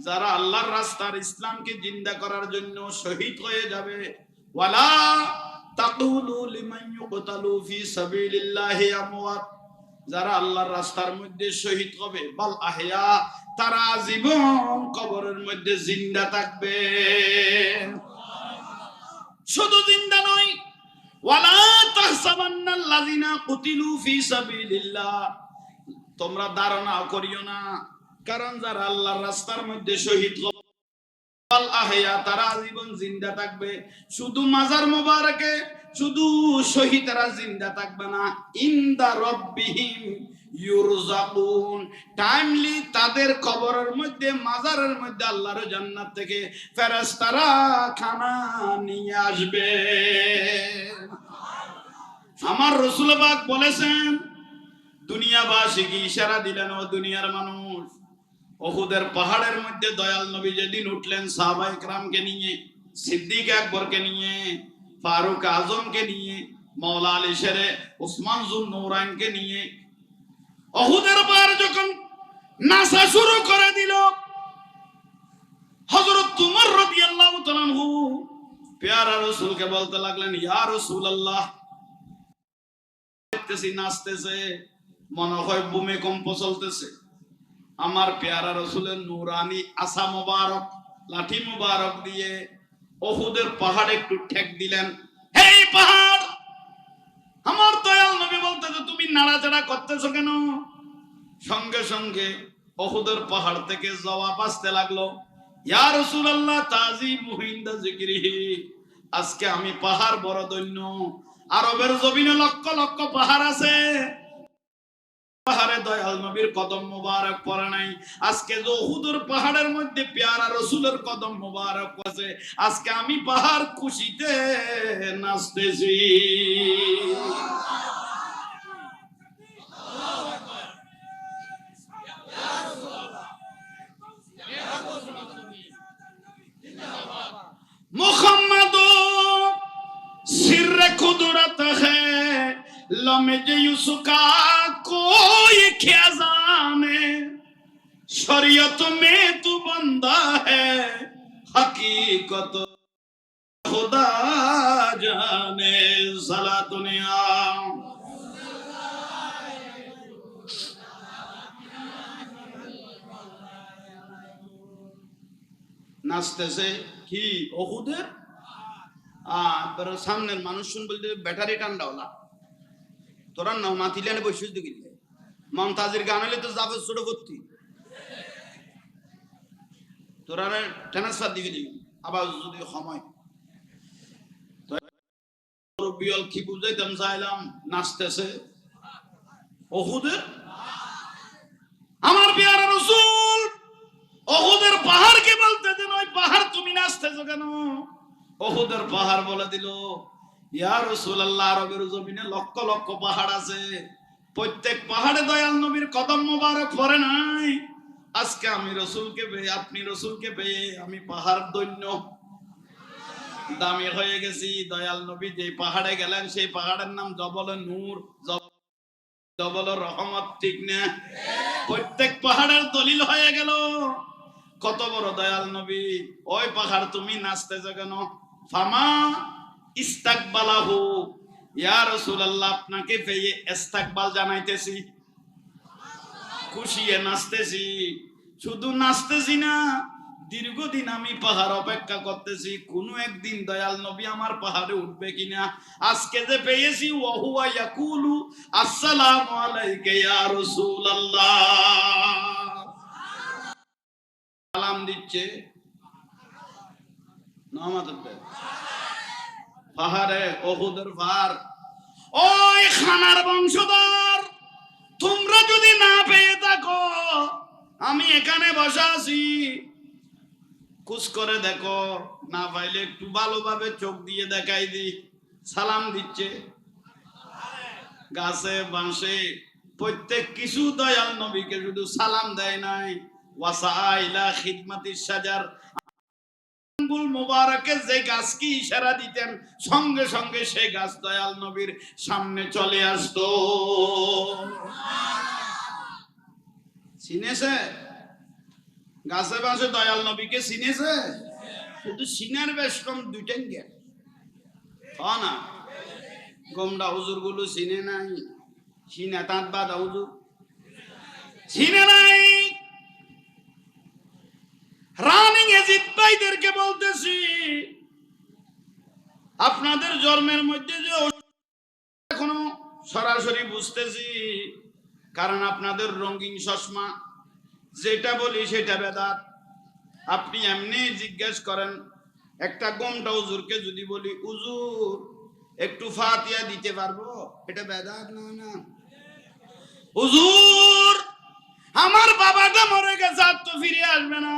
যারা আল্লাহর রাস্তার ইসলামকে জিন্দা করার জন্য শহীদ হয়ে যাবে, ওয়ালা তাকুলু লিমান ইউকতালু ফি সাবিলিল্লাহি আমওয়াত, যারা আল্লাহর রাস্তার মধ্যে শহীদ হবে, বাল আহইয়া, তারা জীবন কবরের মধ্যে জিন্দা থাকবে। শুধু জিন্দা নয়, ওয়ালা তাহসাবান্নাল্লাযিনা কুতিলু ফি সাবিলিল্লাহ, তোমরা ধারণা করিও না, কারণ যারা আল্লাহর রাস্তার মধ্যে শহীদ হবে, বাল আহইয়া, তারা জীবন জিন্দা থাকবে। শুধু মাজার মোবারকে শুধু শহীদরা জিন্দা থাকবে না, ইনদা রাব্বিহিম ইউরজাকুন, টাইমলি তাদের কবরের মধ্যে, মাজারের মধ্যে আল্লাহর জান্নাত থেকে ফেরেশতারা খানা নিয়ে আসবে। আমার রাসূল পাক বলেছেন, দুনিয়াবাসীকে ইশারা দিলেন, ও দুনিয়ার মানুষ, উহুদের পাহাড়ের মধ্যে দয়াল নবী যেদিন উঠলেন সাহাবায়ে কেরামকে নিয়ে, সিদ্দিক আকবরকে নিয়ে, ফারুক আজমকে নিয়ে, মাওলা আলী শেরে উসমান জুন নূরাইনকে নিয়ে উহুদের পাহাড় যখন নাসা শুরু করে দিল, হযরত উমর রাদিয়াল্লাহু তাআলা আনহু প্যারা রাসূলকে বলতে লাগলেন, ইয়া রাসূলুল্লাহ, দেখতেছি নাচতেছে, মনে হয় ভূমিকম্প চলতেছে। আমার প্যারা রাসূলের নূরানি আসা মোবারক, লাঠি মোবারক দিয়ে উহুদের পাহাড়ে একটু ঠেক দিলেন। হে পাহাড়, আমার দয়াল নবী বলতেছে, তুমি নাড়াচাড়া করতেছো কেন? সঙ্গে সঙ্গে উহুদের পাহাড় থেকে জবাব আসতে লাগলো, ইয়া রাসূলুল্লাহ, তাযিবু হিন্দা যিকরিহি, আজকে আমি পাহাড় বড় ধন্য। আরবের জমিনে লক্ষ লক্ষ পাহাড় আছে, পাহাড়ে দয়াল নবীর কদম মোবারক পড়ে নাই। আজকে যে উহুদের পাহাড়ের মধ্যে প্যারা রাসূলের কদম মোবারক আছে, আজকে আমি পাহাড় খুশিতে নাচতেছি। মুহাম্মদ सिर्रे कुदरत है, लम्हे युसुका कोई क्या जाने, शरीयत में तू बंदा है, हकीकत खुदा जाने। सला दुनिया नाचतेছে কি উহুদের, সামনের মানুষ শুন বলতে ব্যাটারি ঠান্ডাওয়ালা, তোরা মাতিলেন বসে দিলে মমতাজের গান হলে তো যাবে ছোট ভর্তি, তোরা ট্রান্সফার দিবি আবার যদি সময় বিয়ল কি বুঝাইতাম চাইলাম, নাচতেছে উহুদের। আমার প্যারা রাসূল উহুদের পাহাড়কে বলতেছেন, ওই পাহাড় তুমি নাচতেছো কেন? উহুদের পাহাড় বলে দিল, ইয়া রাসূলুল্লাহ, আরবের জমিনে লক্ষ লক্ষ পাহাড় আছে, প্রত্যেক পাহাড়ে দয়াল নবীর কদম মোবারক পড়ে নাই। আজকে আমি রাসূলকে পেয়ে, আপনি রাসূলকে পেয়ে আমি পাহাড় ধন্য, দামি হয়ে গেছি। দয়াল নবী যে পাহাড়ে গেলেন সেই পাহাড়ের নাম জবল নূর, জবল রহমত, ঠিক না? প্রত্যেক পাহাড়ের দলিল হয়ে গেল কত বড় দয়াল নবী। ওই পাহাড় তুমি নাচতেছো কেন? ফামা ইস্তাকবালাহু, ইয়া রাসূলুল্লাহ, আপনাকে পেয়ে ইস্তাকবাল জানাইতেছি, খুশিয়ে নাচতেছি। শুধু নাচতেছি না, দীর্ঘদিন আমি পাহাড় অপেক্ষা করতেছি, কোন একদিন দয়াল নবী আমার পাহাড়ে উঠবে কিনা। আজকে যে পেয়েছি, ওয়াহুয়া ইয়াকুলু আসসালামু আলাইকা ইয়া রাসূলুল্লাহ, সালাম দিচ্ছে পাহাড়ে, উহুদের পাহাড়। ওই খানার বংশধর, তোমরা যদি না পেয়ে থাকো, আমি এখানে বসা আছি, খুশ করে দেখো, না পাইলে একটু ভালোভাবে চোখ দিয়ে দেখাই দি। সালাম দিচ্ছে গাছে বাঁশে, প্রত্যেক কিছু দয়াল নবীকে শুধু সালাম দেয় নাই, ওয়াসাইলা খিদমাতিস সাজার, আঙ্গুল মোবারকে যে গাছকে ইশারা দিতেন, সঙ্গে সঙ্গে সেই গাছ দয়াল নবীর সামনে চলে আসতো। চিনেছে? গাছে বাসে দয়াল নবীকে চিনেছে, কিন্তু সিনার বেশ কম দুইটাই জ্ঞান না। গোমরা হুজুর গুলো চিনে নাই, সিনা তাঁত বাদা হুজুর চিনে নাই। রানিং এজিদ ভাইদেরকে বলতেছি, আপনাদের জন্মের মধ্যে যে এখনো সরাসরি বুঝতেছি, কারণ আপনাদের রঙিন চশমা, যেটা বলি সেটা বেদাত। আপনি এমনি জিজ্ঞেস করেন একটা গোমটা হুজুরকে, যদি বলি হুজুর একটু ফাতিহা দিতে পারবো, এটা বেদাত না? না হুজুর আমার বাবাটা মরে গেছে, আর তো ফিরে আসবে না,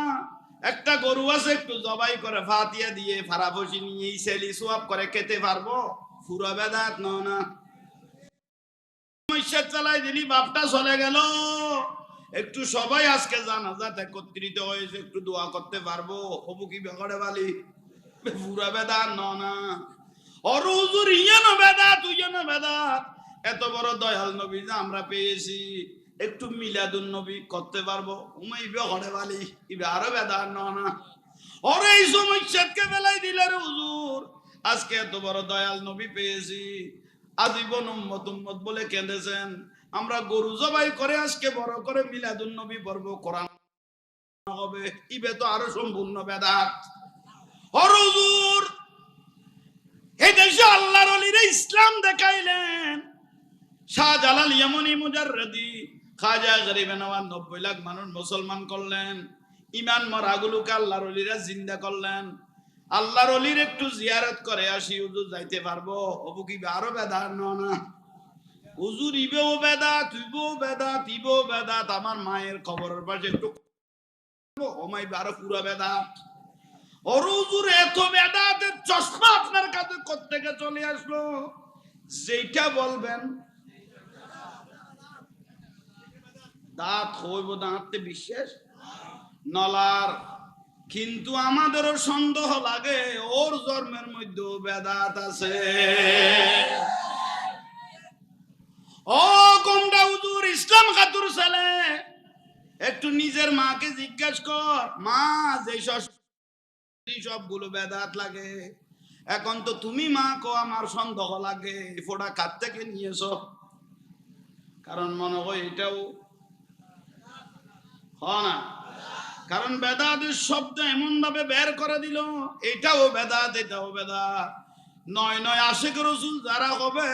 একটা গরু আছে একটু জবাই করে ফাতিহা দিয়ে ফারাফসি নিয়ে সেলি সোয়াব করে খেতে পারবো, পুরা বেদাত না। চালাই দিলি বাপটা চলে গেল, একটু সবাই আজকে জানাজাত একত্রিত হয়েছে, একটু দোয়া করতে পারবো, হবু কি বেগড়ে বালি, পুরা বেদাত না। ওর হুজুর ইয়ানো বেদাত তুইয়ানো বেদাত। এত বড় দয়াল নবী যে আমরা পেয়েছি, একটু মিলাদুন নবী করতে পারবো, উমাই বেগড়ে বালি, ইবে আরো বেদাত না। ওর এই সমস্যাকে বেলাই দিলে রে হুজুর, আজকে এত বড় দয়াল নবী পেয়েছি, আজীবন উম্মত উম্মত বলে কেঁদেছেন, আমরা গরু জবাই করে আজকে বড় করে মিলাদুন নবী পড়ব, কোরআন হবে, ইবে তো আরো সম্পূর্ণ বেদাত। ওর হুজুর এই দেশে আল্লাহর ওলিরা ইসলাম দেখাইলেন, শাহজালাল ইয়ামানি মুজাররদি খাজা গরিবে নওয়াজ 90 লাখ মানুষ মুসলমান করলেন, ইমান মরাগুলোকে আল্লাহর ওলিরা জিন্দা করলেন। আল্লাহর ওলির একটু জিয়ারত করে আসি, হুজুর যাইতে পারবো, হবু কি আরো বেদাত না? হুজুর ইবেও বেদাত, তুইবেও বেদাত, ইবেও বেদাত, আমার মায়ের কবরের পাশে একটু ওমাই আরো পুরা বেদাত। ওর হুজুর এত বেদাতের চশমা আপনার কাছে কোত্থেকে চলে আসলো, যেটা বলবেন দাঁত হইব, দাঁততে বিশ্বাস নলার। কিন্তু আমাদেরও সন্দেহ লাগে ওর জন্মের মধ্যেও বেদাত আছে। ও কোনটা হুজুর ইসলাম খাতুর ছেলে, একটু নিজের মাকে জিজ্ঞাসা কর, মা যে সবগুলো বেদাত লাগে, এখন তো তুমি মা কো আমার সন্দেহ লাগে, ফোটা কার থেকে নিয়েছ? কারণ মনে হয় এটাও না, কারণ বেদাতের শব্দ এমন ভাবে বের করে দিল, এটাও বেদাত, এটাও বেদাত। নয় নয় আশিক রাসূল যারা হবে,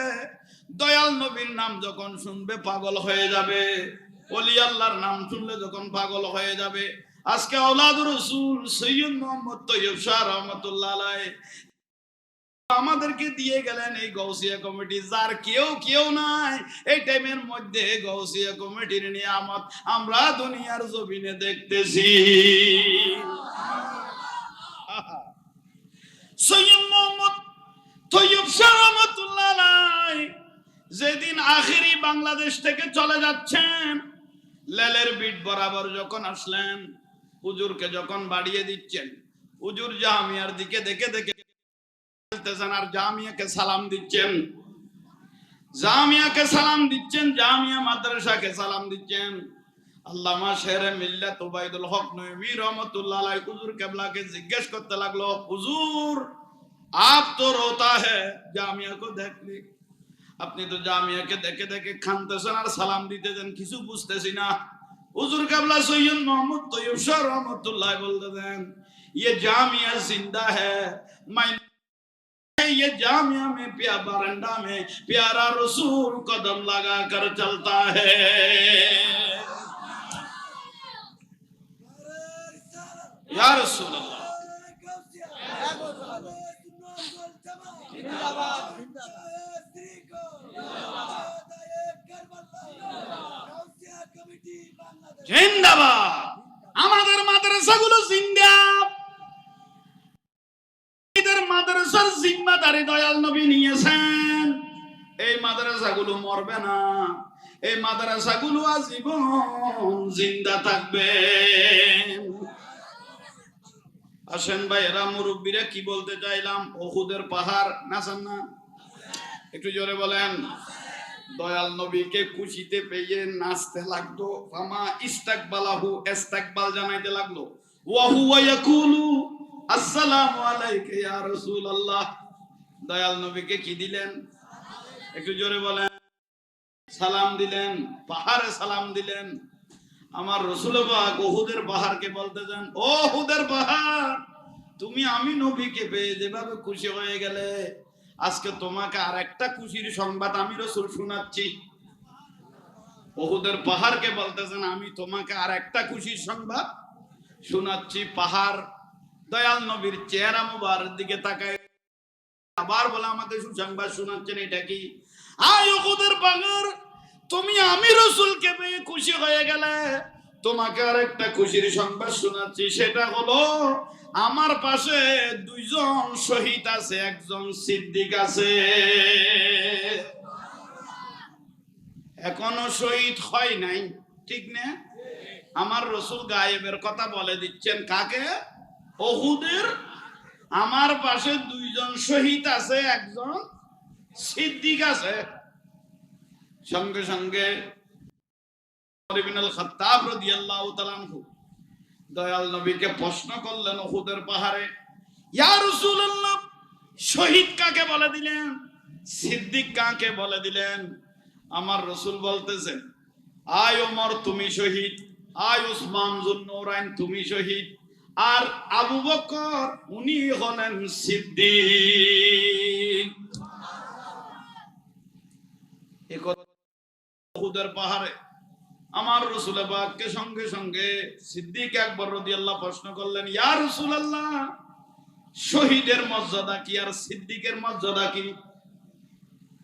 দয়াল নবীর নাম যখন শুনবে পাগল হয়ে যাবে, ওলি আল্লাহর নাম শুনলে যখন পাগল হয়ে যাবে। আজকে আওলাদুর রাসূল সৈয়দ মুহাম্মদ তৈয়ব শাহ রহমাতুল্লাহ আলাইহি আমাদেরকে দিয়ে গেলেন এই গৌসিয়া কমিটি, যার কেউ নাই। এই টাইমের মধ্যে গৌসিয়া কমিটির নিয়ামত আমরা দুনিয়ার জমিনে দেখতেছি। সৈয়দ মুহাম্মদ তৈয়ব শাহ রহমাতুল্লাহ আলাইহি যেদিন আখেরি বাংলাদেশ থেকে চলে যাচ্ছেন, লেলের বিট বরাবর যখন আসলেন, হুজুরকে যখন বাড়িয়ে দিচ্ছেন, হুজুর জামিয়ার দিকে দেখে দেখে আর জামিয়াকে সালাম দিচ্ছেন, জামিয়াকে সালাম দিচ্ছেন, জামিয়া মাদ্রাসাকে সালাম দিচ্ছেন। আল্লামা শেরে মিল্লাত উবাইদুল হক নবী রহমাতুল্লাহ আলাইহি হুজুর কিবলাকে জিজ্ঞেস করতে লাগলো, হুজুর আপ তো রোতা হ্যায় জামিয়া কো দেখলে, আপনি তো জামিয়াকে দেখে দেখে খানতেছেন আর সালাম দিতেছেন, কিছু বুঝতেছি না। হুজুর কিবলা সৈয়দ মুহাম্মদ তৈয়ব শাহ রহমাতুল্লাহ বলতেছেন, ये जामिया जिंदा है, मैं ये जामिया में प्यारा बरंडा में प्यारा रसूल कदम लगा कर चलता है। या रसूल अल्लाह जिंदाबाद। আমাদের মাদ্রাসাগুলো জিন্দা, মাদ্রাসার জিম্মাদারি দয়াল নবী নিয়েছেন। এই মাদ্রাসাগুলো মরবে না, এই মাদ্রাসাগুলো আজীবন জিন্দা থাকবে। আসেন ভাই, এরা মুরব্বীরা কি বলতে চাইলাম, উহুদের পাহাড় নাচান না, একটু জোরে বলেন। দয়াল নবীকে খুশিতে পেয়ে নাচতে লাগলো। ফামা ইস্তাকবালাহু, ইস্তাকবাল জানাইতে লাগলো। ওয়া হুয়া ইয়াকুলু আসসালামু আলাইকা ইয়া রাসূলুল্লাহ। দয়াল নবীকে কি দিলেন? একটু জোরে বলেন। সালাম দিলেন, পাহাড়ে সালাম দিলেন। আমার রাসূল পাক উহুদের পাহাড়কে বলতে যান, ও উহুদের পাহাড়, তুমি আমি নবীকে পেয়ে যেভাবে খুশি হয়ে গেলে, আজকে তোমাকে আর একটা খুশির সংবাদ আমি রাসূল শোনাচ্ছি। উহুদের পাহাড়কে বলতেছেন, আমি তোমাকে আর একটা খুশির সংবাদ শোনাচ্ছি। পাহাড় দয়াল নবীর চেহারা মুবারক দিকে তাকায় আবার বলে, আমাকে সুসংবাদ শোনাচ্ছেন, এটা কি? আয় উহুদের পাহাড়, তুমি আমি রাসূলকে পেয়ে খুশি হয়ে গেলে, তোমাকে আর একটা খুশির সংবাদ শোনাচ্ছি। সেটা হলো আমার পাশে দুইজন শহীদ আছে, একজন সিদ্দিক আছে। এখনো শহীদ হয় নাই, ঠিক না? আমার রাসূল গায়েবের কথা বলে দিচ্ছেন কাকে? উহুদের। আমার পাশে দুইজন শহীদ আছে, একজন সিদ্দিক আছে। সঙ্গে সঙ্গে ওমর ইবনে আল খাত্তাব রাদিয়াল্লাহু তাআলা আনহু দয়াল নবীকে প্রশ্ন করলেন উহুদের পাহাড়ে, ইয়া রাসূলুল্লাহ, শহীদ কাকে বলে দিলেন, সিদ্দিক কাকে বলে দিলেন? আমার রাসূল বলতেছেন, আয় ওমর তুমি শহীদ, আয় উসমান যুন্নুরাইন তুমি শহীদ, আর আবু বকর উনি হলেন সিদ্দিক। এই কথা উহুদের পাহাড়ে আমার রাসূল পাককে সঙ্গে সঙ্গে সিদ্দিক আকবর রাদিয়াল্লাহু প্রশ্ন করলেন, ইয়া রাসূলুল্লাহ, শহীদের মর্যাদা কি আর সিদ্দিকের মর্যাদা কি?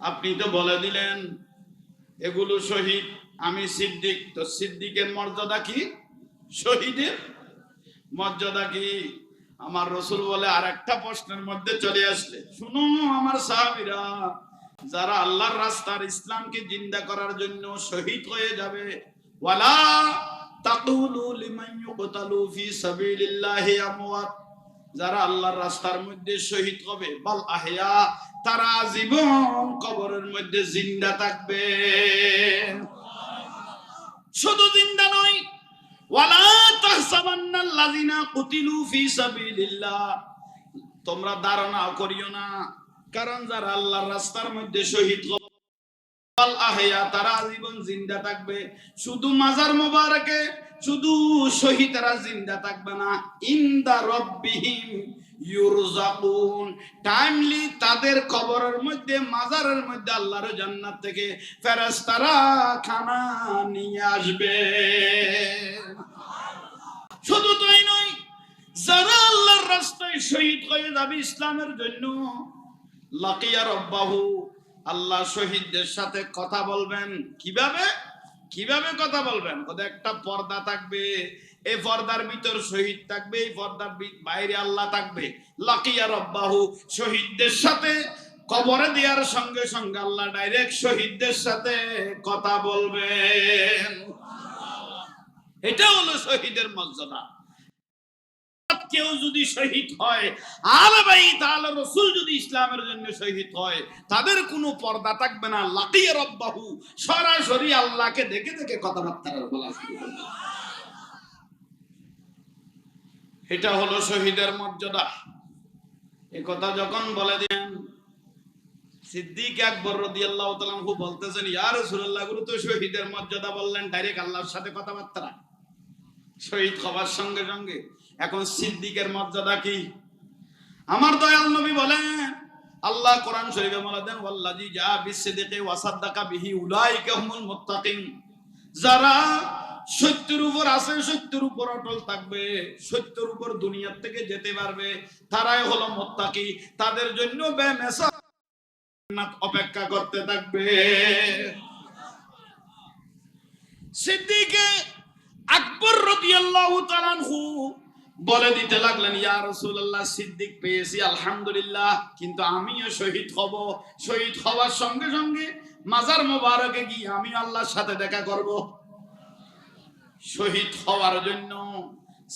আপনি তো বলে দিলেন এগুলো শহীদ, আমি সিদ্দিক, তো সিদ্দিকের মর্যাদা কি, শহীদের মর্যাদা কি? আমার রাসূল বলে, আর একটা প্রশ্নের মধ্যে চলে আসলে, শুনো আমার সাহাবীরা, যারা আল্লাহর রাস্তার ইসলামকে জিন্দা করার জন্য শহীদ হয়ে যাবে, ওয়ালা তাকুলু লিমান ইউকতালু ফি সাবিলিল্লাহি আমওয়াত, যারা আল্লাহর রাস্তার মধ্যে শহীদ হবে, বাল আহইয়া, তারা জীবন কবরের মধ্যে জিন্দা থাকবে। শুধু জিন্দা নয়, ওয়ালা তাহসাবান্নাল্লাযিনা কুতিলু ফি সাবিলিল্লাহ, তোমরা ধারণা করিও না, কারণ যারা আল্লাহর রাস্তার মধ্যে শহীদ হবে, বাল আহইয়া, তারা জীবন জিন্দা থাকবে। শুধু মাজার মোবারকে শুধু শহীদরা জিন্দা থাকবে না, ইনদা রাব্বিহিম ইউরজাকুন, টাইমলি তাদের কবরের মধ্যে, মাজারের মধ্যে আল্লাহর জান্নাত থেকে ফেরেশতারা খানা নিয়ে আসবে। শুধু তাই নয়, যারা আল্লাহর রাস্তায় শহীদ হয়ে যাবে ইসলামের জন্য, লাকিয়া রাব্বাহু, আল্লাহ শহীদদের সাথে কথা বলবেন। কিভাবে কিভাবে কথা বলবেন? ওদের একটা পর্দা থাকবে, এই পর্দার ভিতর শহীদ থাকবে, এই পর্দার বাইরে আল্লাহ থাকবে। লাকিয়া রাব্বাহু, শহীদদের সাথে কবরে দেওয়ার সঙ্গে সঙ্গে আল্লাহ ডাইরেক্ট শহীদদের সাথে কথা বলবেন। এটা হলো শহীদের মর্যাদা। কেউ যদি শহীদ হয়, আলে বাইত আলে রাসূল যদি ইসলামের জন্য শহীদ হয়, তাদের কোনো পর্দা থাকবে না। লাকিয়া রাব্বাহু, সরাসরি আল্লাহকে দেখে দেখে কথাবার্তা বলা শুরু করবে। এটা হলো শহীদের মর্যাদা। এই কথা যখন বলে দেন, সিদ্দিক আকবর রাদিয়াল্লাহু তাআলা আনহু বলতেছেন, ইয়া রাসূলুল্লাহ, গুরু তো শহীদের মর্যাদা বললেন, ডাইরেক্ট আল্লাহর সাথে কথাবার্তা শহীদ হবার সঙ্গে সঙ্গে। এখন সিদ্দিকের মর্যাদা কি? আমার দয়াল নবী বলেন, আল্লাহ কোরআন শরীফে বলে দেন, ওয়াল্লাযী জা বিসসিদকি ওয়া সাদ্দাকা বিহি উলাইকা হুমুল মুত্তাকিন, যারা সত্যের উপর আছে, সত্যের উপর অটল থাকবে, সত্যের উপর দুনিয়া থেকে যেতে পারবে, তারাই হলো মুত্তাকি, তাদের জন্য বেমেসা জান্নাত অপেক্ষা করতে থাকবে। সিদ্দিক আকবর রাদিয়াল্লাহু তাআলা আনহু বলে দিতে লাগলেন, ইয়া রাসূলুল্লাহ, সিদ্দিক পেয়েছি আলহামদুলিল্লাহ, কিন্তু আমিও শহীদ হব। শহীদ হওয়ার সঙ্গে সঙ্গে মাজার মোবারকে গিয়ে আমি আল্লাহর সাথে দেখা করব। শহীদ হওয়ার জন্য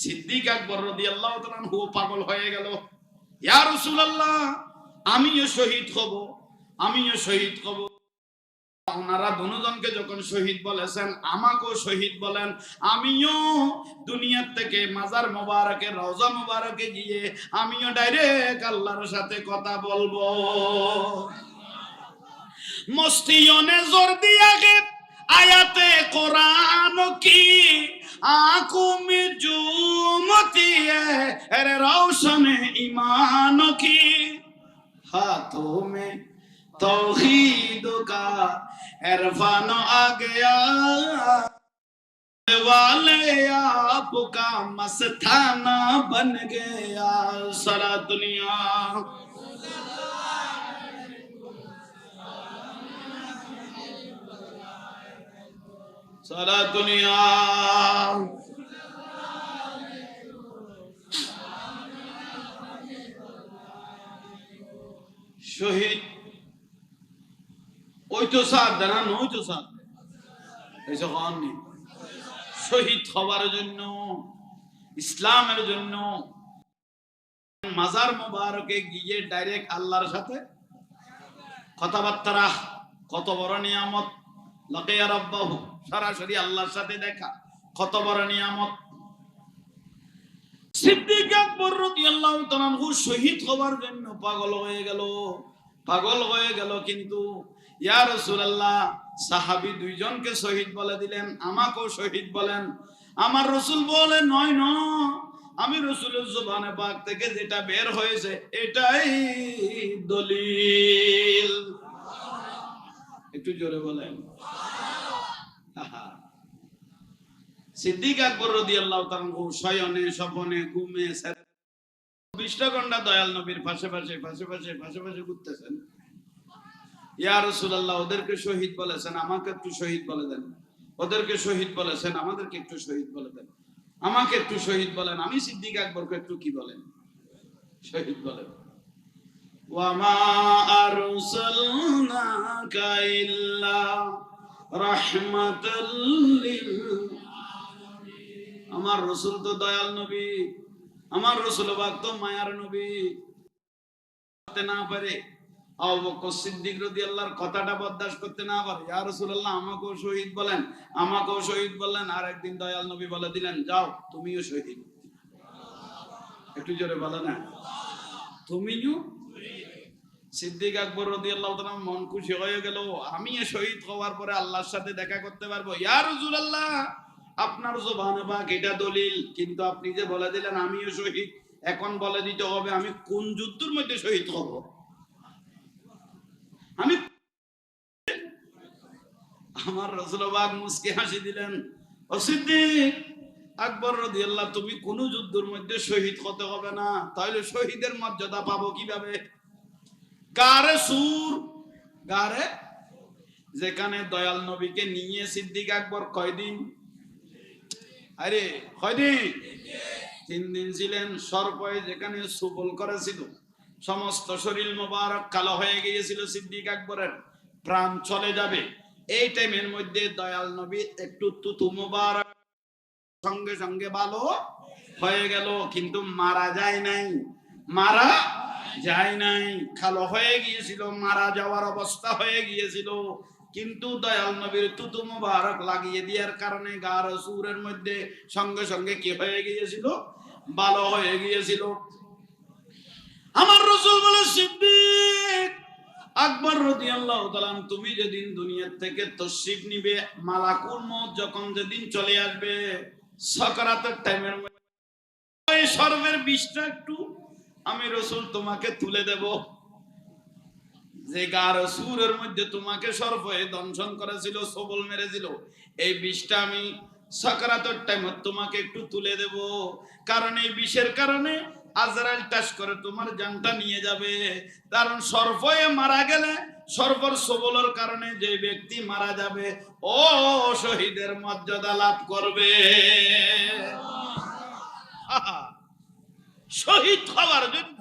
সিদ্দিক আকবর রাদিয়াল্লাহু তাআলা আনহু পাগল হয়ে গেল। ইয়া রাসূলুল্লাহ, আমিও শহীদ হব, আমিও শহীদ হব। ওনারা দুজনকে যখন শহীদ বলেছেন, আমাকেও শহীদ বলেন। আমিও দুনিয়ার থেকে মাজার মোবারকে, রওজা মোবারকে গিয়ে আমিও ডাইরেক্ট আল্লাহর সাথে কথা বলবো। मस्तियों ने जोर दिया कि आयते कुरान की आंखों में झूमती है अरे रोशन ईमान की, हाथों में तौहीद का इरफान आ गया, वाले आपका मस्ताना बन गया। सारा दुनिया सारा दुनिया শহীদ ওই তো সাথ দেনা নই তো সাথ এসে হননি। শহীদ হওয়ার জন্য, ইসলামের জন্য মাজার মোবারকে গিয়ে ডাইরেক্ট আল্লাহর সাথে কথাবার্তা, কত বড় নিয়ামত। লাকিয়া রাব্বাহু, সরাসরি আল্লাহর সাথে দেখা, কত বড় নিয়ামত। সিদ্দিক আকবর রাদিয়াল্লাহু তাআলা আনহু শহীদ হওয়ার জন্য পাগল হয়ে গেল। কিন্তু ইয়া রাসূলুল্লাহ, সাহাবী দুইজনকে শহীদ বলে দিলেন, আমাকেও শহীদ বলেন। আমার রাসূল বলে নয়, আমি রাসূলের জবানে পাক থেকে যেটা বের হয়েছে এটাই দলিল। একটু জোরে বলেন। সিদ্দিক আকবর রাদিয়াল্লাহু তাআলা শয়নে স্বপনে ঘুমে 20 ঘন্টা দয়াল নবীর পাশে ঘুরতেছেন। ইয়া রাসূলুল্লাহ, ওদেরকে শহীদ বলেছেন, আমাকে একটু শহীদ বলে দেন। ওদেরকে শহীদ বলেছেন, আমাদেরকে একটু শহীদ বলে দেন। আমাকে একটু শহীদ বলেন। আমি সিদ্দিক আকবরকে একটু কি বলেন? শহীদ বলেন। ওয়ামা আরসালনাকা ইল্লা রাহমাতাল লিল, আমার রাসূল তো দয়াল নবী, আমার রাসূল পাক তো মায়ার নবী। না পারে আবু বকর সিদ্দিক রাদিয়াল্লাহর কথাটা বরদাস্ত করতে না পারে, ইয়া রাসূলুল্লাহ আমাকেও শহীদ বলেন, আমাকেও শহীদ বললেন। আর একদিন দয়াল নবী বলে দিলেন, যাও তুমিও শহীদ। একটু জোরে বলো না, তুমিও। সিদ্দিক আকবর রাদিয়াল্লাহু তাআলা মন খুশি হয়ে গেল, আমি শহীদ হওয়ার পরে আল্লাহর সাথে দেখা করতে পারবো। ইয়া রাসূলুল্লাহ, আপনার জবানে পাক এটা দলিল, কিন্তু আপনি যে বলে দিলেন আমিও শহীদ, এখন বলে দিতে হবে আমি কোন যুদ্ধের মধ্যে শহীদ হব। আমি আমার রাসূল পাক মুস্কি হাসি দিলেন, ও সিদ্দিক আকবর রাদিয়াল্লাহু, তুমি কোন যুদ্ধের মধ্যে শহীদ হতে হবে না, তাহলে শহীদের মর্যাদা পাবো কিভাবে? গারে সুর, গারে যেখানে দয়াল নবীকে নিয়ে সিদ্দিক আকবর কয়দিন? আরে কয়দিন? 3 দিন ছিলেন। সর্পয়ে যেখানে সুবল করেছিল, সমস্ত শরীর মোবারক কালো হয়ে গিয়েছিল, সিদ্দিক আকবরের প্রাণ চলে যাবে। এই টাইমের মধ্যে দয়াল নবী একটু তুতু মোবারক সঙ্গে সঙ্গে ভালো হয়ে গেল, কিন্তু মারা যায় নাই, কালো হয়ে গিয়েছিল, মারা যাওয়ার অবস্থা হয়ে গিয়েছিল। কিন্তু দয়াল নবীর তুতু মুবারক লাগিয়ে দেওয়ার কারণে গার সুরের মধ্যে সঙ্গে সঙ্গে কি হয়ে গিয়েছিল? ভালো হয়ে গিয়েছিল। আমার রাসূল বলে, সিদ্দিক আকবর রাদিয়াল্লাহু তাআলা, তুমি যেদিন দুনিয়া থেকে তাশরীফ নিবে, মালাকুল মউত যখন যেদিন চলে আসবে, সাকারাতের টাইমের মধ্যে ওই সর্বের বিষটা একটু আমি রাসূল তোমাকে তুলে দেব। যে গার সুরের মধ্যে তোমাকে সর্পে দংশন করেছিল, সবল মেরেছিল, এই বিষটা আমি সাকারাতের টাইমে তোমাকে একটু তুলে দেব। কারণ এই বিষের কারণে আজরাইল টাচ করে তোমার জানটা নিয়ে যাবে। কারণ সর্পে মারা গেলে, সর্পর সবলের কারণে যে ব্যক্তি মারা যাবে, ও শহীদের মর্যাদা লাভ করবে। শহীদ হওয়ার জন্য